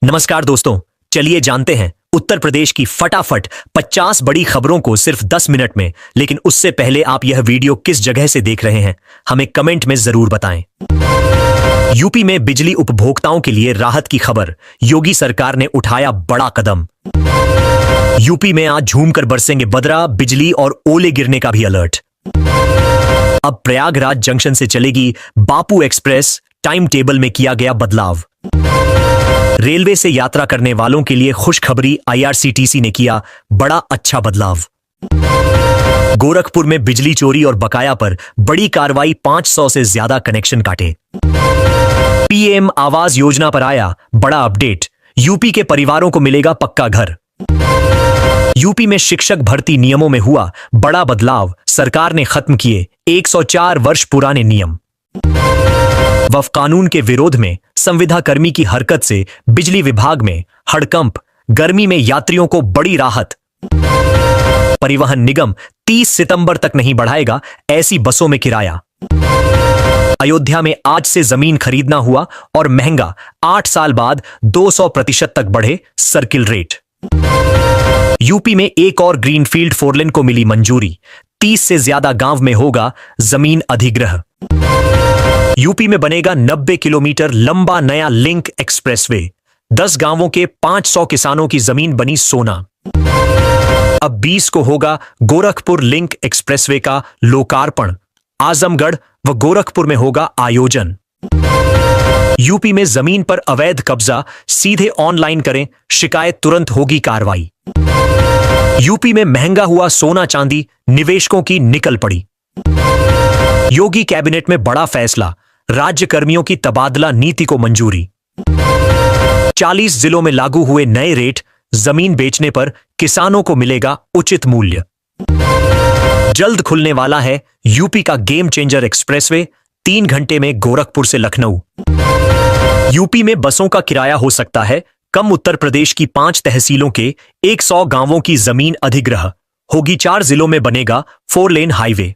नमस्कार दोस्तों, चलिए जानते हैं उत्तर प्रदेश की फटाफट 50 बड़ी खबरों को सिर्फ 10 मिनट में। लेकिन उससे पहले आप यह वीडियो किस जगह से देख रहे हैं हमें कमेंट में जरूर बताएं। यूपी में बिजली उपभोक्ताओं के लिए राहत की खबर, योगी सरकार ने उठाया बड़ा कदम। यूपी में आज झूमकर बरसेंगे बदरा, बिजली और ओले गिरने का भी अलर्ट। अब प्रयागराज जंक्शन से चलेगी बापू एक्सप्रेस, टाइम टेबल में किया गया बदलाव। रेलवे से यात्रा करने वालों के लिए खुशखबरी, आईआरसीटीसी ने किया बड़ा अच्छा बदलाव। गोरखपुर में बिजली चोरी और बकाया पर बड़ी कार्रवाई, 500 से ज्यादा कनेक्शन काटे। पीएम आवास योजना पर आया बड़ा अपडेट, यूपी के परिवारों को मिलेगा पक्का घर। यूपी में शिक्षक भर्ती नियमों में हुआ बड़ा बदलाव, सरकार ने खत्म किए 104 वर्ष पुराने नियम। वक्फ कानून के विरोध में संविदा कर्मी की हरकत से बिजली विभाग में हड़कंप, गर्मी में यात्रियों को बड़ी राहत। परिवहन निगम 30 सितंबर तक नहीं बढ़ाएगा ऐसी बसों में किराया। अयोध्या में आज से जमीन खरीदना हुआ और महंगा, 8 साल बाद 200% तक बढ़े सर्किल रेट। यूपी में एक और ग्रीनफील्ड 4 लेन को मिली मंजूरी, 30 से ज्यादा गांव में होगा जमीन अधिग्रह। यूपी में बनेगा 90 किलोमीटर लंबा नया लिंक एक्सप्रेसवे, 10 गांवों के 500 किसानों की जमीन बनी सोना। अब 20 को होगा गोरखपुर लिंक एक्सप्रेसवे का लोकार्पण, आजमगढ़ व गोरखपुर में होगा आयोजन। यूपी में जमीन पर अवैध कब्जा सीधे ऑनलाइन करें, शिकायत तुरंत होगी कार्रवाई। यूपी में महंगा हुआ सोना चांदी, निवेशकों की निकल पड़ी। योगी कैबिनेट में बड़ा फैसला, राज्य कर्मियों की तबादला नीति को मंजूरी। 40 जिलों में लागू हुए नए रेट, जमीन बेचने पर किसानों को मिलेगा उचित मूल्य। जल्द खुलने वाला है यूपी का गेम चेंजर एक्सप्रेसवे, 3 घंटे में गोरखपुर से लखनऊ। यूपी में बसों का किराया हो सकता है कम, उत्तर प्रदेश की 5 तहसीलों के 100 गांवों की जमीन अधिग्रह होगी, 4 जिलों में बनेगा 4 lane highway.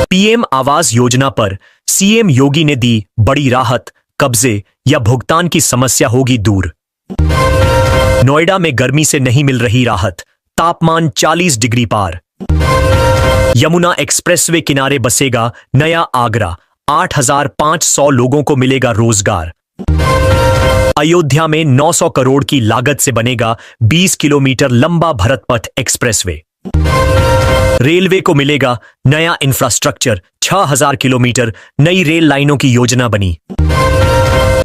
PM Awas Yojana पर सीएम योगी ने दी बड़ी राहत, कब्जे या भुगतान की समस्या होगी दूर। नोएडा में गर्मी से नहीं मिल रही राहत, तापमान 40 डिग्री पार। यमुना एक्सप्रेसवे किनारे बसेगा नया आगरा, 8500 लोगों को मिलेगा रोजगार। अयोध्या में 900 करोड़ की लागत से बनेगा 20 किलोमीटर लंबा भरत पथ एक्सप्रेसवे। रेलवे को मिलेगा नया इंफ्रास्ट्रक्चर, 6000 किलोमीटर नई रेल लाइनों की योजना बनी।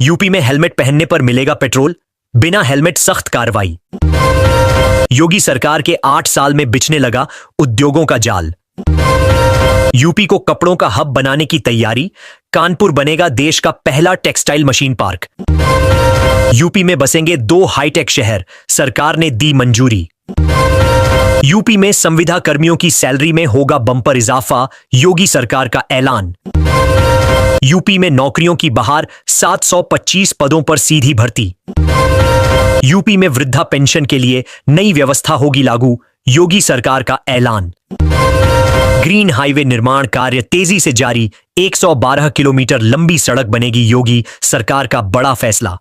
यूपी में हेलमेट पहनने पर मिलेगा पेट्रोल, बिना हेलमेट सख्त कार्रवाई। योगी सरकार के 8 साल में बिछने लगा उद्योगों का जाल। यूपी को कपड़ों का हब बनाने की तैयारी, कानपुर बनेगा देश का पहला टेक्सटाइल मशीन पार्क। यूपी में बसेंगे 2 हाईटेक शहर, सरकार ने दी मंजूरी। यूपी में संविदा कर्मियों की सैलरी में होगा बंपर इजाफा, योगी सरकार का ऐलान। यूपी में नौकरियों की बहार, 725 पदों पर सीधी भर्ती। यूपी में वृद्धा पेंशन के लिए नई व्यवस्था होगी लागू, योगी सरकार का ऐलान। ग्रीन हाईवे निर्माण कार्य तेजी से जारी, 112 किलोमीटर लंबी सड़क बनेगी, योगी सरकार का बड़ा फैसला।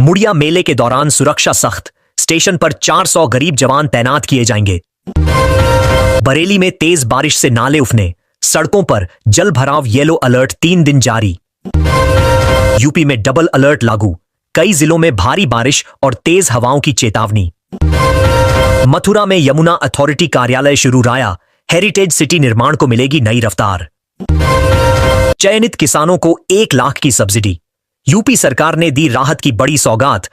मुड़िया मेले के दौरान सुरक्षा सख्त, स्टेशन पर 400 गरीब जवान तैनात किए जाएंगे। बरेली में तेज बारिश से नाले उफने, सड़कों पर जल भराव, येलो अलर्ट 3 दिन जारी। यूपी में डबल अलर्ट लागू, कई जिलों में भारी बारिश और तेज हवाओं की चेतावनी। मथुरा में यमुना अथॉरिटी कार्यालय शुरू राया, हेरिटेज सिटी निर्माण को मिलेगी नई रफ्तार। चयनित किसानों को 1 लाख की सब्सिडी, यूपी सरकार ने दी राहत की बड़ी सौगात।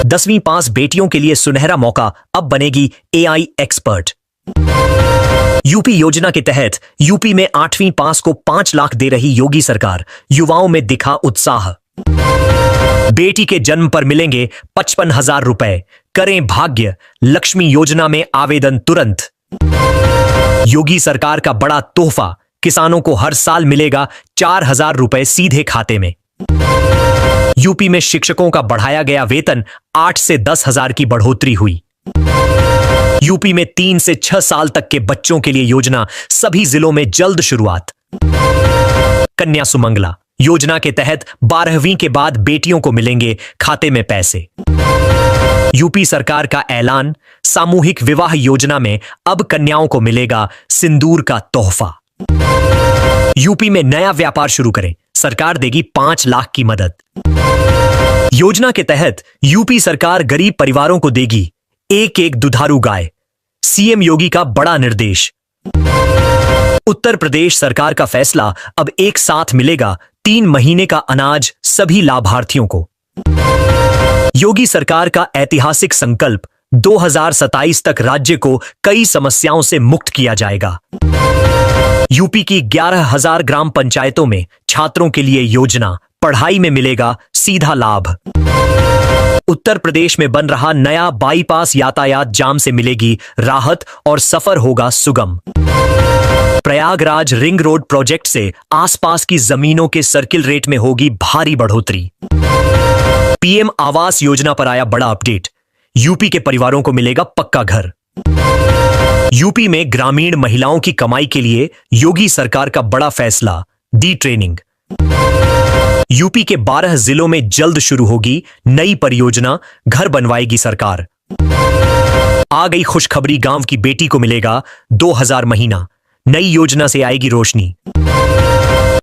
10वीं पास बेटियों के लिए सुनहरा मौका, अब बनेगी एआई एक्सपर्ट। यूपी योजना के तहत यूपी में 8वीं पास को 5 लाख दे रही योगी सरकार, युवाओं में दिखा उत्साह। बेटी के जन्म पर मिलेंगे 55,000 रुपए, करें भाग्य लक्ष्मी योजना में आवेदन तुरंत। योगी सरकार का बड़ा तोहफा, किसानों को हर साल मिलेगा 4000 रुपए सीधे खाते में। यूपी में शिक्षकों का बढ़ाया गया वेतन, 8 से 10,000 की बढ़ोतरी हुई। यूपी में 3 से 6 साल तक के बच्चों के लिए योजना, सभी जिलों में जल्द शुरुआत। कन्या सुमंगला योजना के तहत 12वीं के बाद बेटियों को मिलेंगे खाते में पैसे। यूपी सरकार का ऐलान, सामूहिक विवाह योजना में अब कन्याओं को मिलेगा सिंदूर का तोहफा। यूपी में नया व्यापार शुरू करें, सरकार देगी 5 लाख की मदद। योजना के तहत यूपी सरकार गरीब परिवारों को देगी एक दुधारू गाय, सीएम योगी का बड़ा निर्देश। उत्तर प्रदेश सरकार का फैसला, अब एक साथ मिलेगा 3 महीने का अनाज सभी लाभार्थियों को। योगी सरकार का ऐतिहासिक संकल्प, 2027 तक राज्य को कई समस्याओं से मुक्त किया जाएगा। यूपी की 11,000 ग्राम पंचायतों में छात्रों के लिए योजना, पढ़ाई में मिलेगा सीधा लाभ। उत्तर प्रदेश में बन रहा नया बाईपास, यातायात जाम से मिलेगी राहत और सफर होगा सुगम। प्रयागराज रिंग रोड प्रोजेक्ट से आसपास की जमीनों के सर्किल रेट में होगी भारी बढ़ोतरी। पीएम आवास योजना पर आया बड़ा अपडेट, यूपी के परिवारों को मिलेगा पक्का घर। यूपी में ग्रामीण महिलाओं की कमाई के लिए योगी सरकार का बड़ा फैसला, दी ट्रेनिंग। यूपी के 12 जिलों में जल्द शुरू होगी नई परियोजना, घर बनवाएगी सरकार। आ गई खुशखबरी, गांव की बेटी को मिलेगा 2000 महीना, नई योजना से आएगी रोशनी।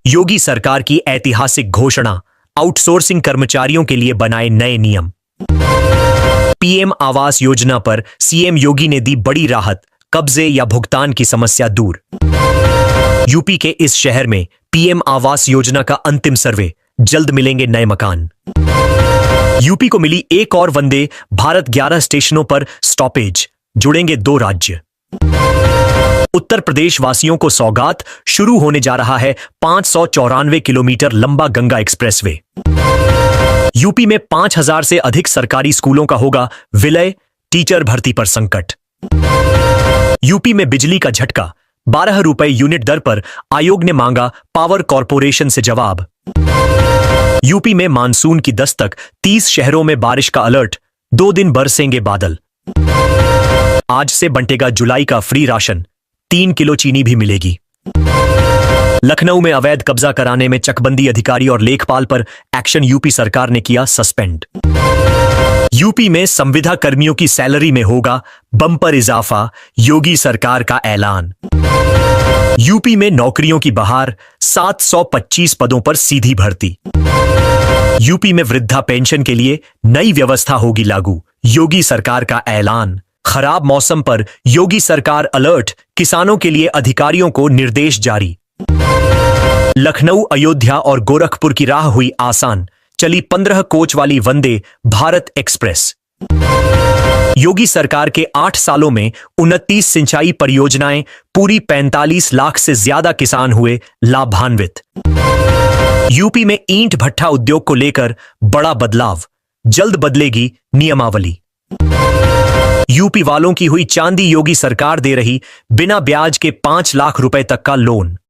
योगी सरकार की ऐतिहासिक घोषणा, आउटसोर्सिंग कर्मचारियों के लिए बनाए नए नियम। पीएम आवास योजना पर सीएम योगी ने दी बड़ी राहत, कब्जे या भुगतान की समस्या दूर। यूपी के इस शहर में पीएम आवास योजना का अंतिम सर्वे, जल्द मिलेंगे नए मकान। यूपी को मिली एक और वंदे भारत, 11 स्टेशनों पर स्टॉपेज, जुड़ेंगे 2 राज्य। उत्तर प्रदेश वासियों को सौगात, शुरू होने जा रहा है 594 किलोमीटर लंबा गंगा एक्सप्रेसवे। यूपी में 5000 से अधिक सरकारी स्कूलों का होगा विलय, टीचर भर्ती पर संकट। यूपी में बिजली का झटका, 12 रुपए यूनिट दर पर आयोग ने मांगा पावर कॉरपोरेशन से जवाब। यूपी में मानसून की दस्तक, 30 शहरों में बारिश का अलर्ट, 2 दिन बरसेंगे बादल। आज से बंटेगा जुलाई का फ्री राशन, 3 किलो चीनी भी मिलेगी। लखनऊ में अवैध कब्जा कराने में चकबंदी अधिकारी और लेखपाल पर एक्शन, यूपी सरकार ने किया सस्पेंड। यूपी में संविदा कर्मियों की सैलरी में होगा बम्पर इजाफा, योगी सरकार का ऐलान। यूपी में नौकरियों की बहार, 725 पदों पर सीधी भर्ती। यूपी में वृद्धा पेंशन के लिए नई व्यवस्था होगी लागू, योगी सरकार का ऐलान। खराब मौसम पर योगी सरकार अलर्ट, किसानों के लिए अधिकारियों को निर्देश जारी। लखनऊ, अयोध्या और गोरखपुर की राह हुई आसान, चली 15 कोच वाली वंदे भारत एक्सप्रेस। योगी सरकार के 8 सालों में 29 सिंचाई परियोजनाएं पूरी, 45 लाख से ज्यादा किसान हुए लाभान्वित। यूपी में ईंट भट्ठा उद्योग को लेकर बड़ा बदलाव, जल्द बदलेगी नियमावली। यूपी वालों की हुई चांदी, योगी सरकार दे रही बिना ब्याज के 5 लाख रुपए तक का लोन।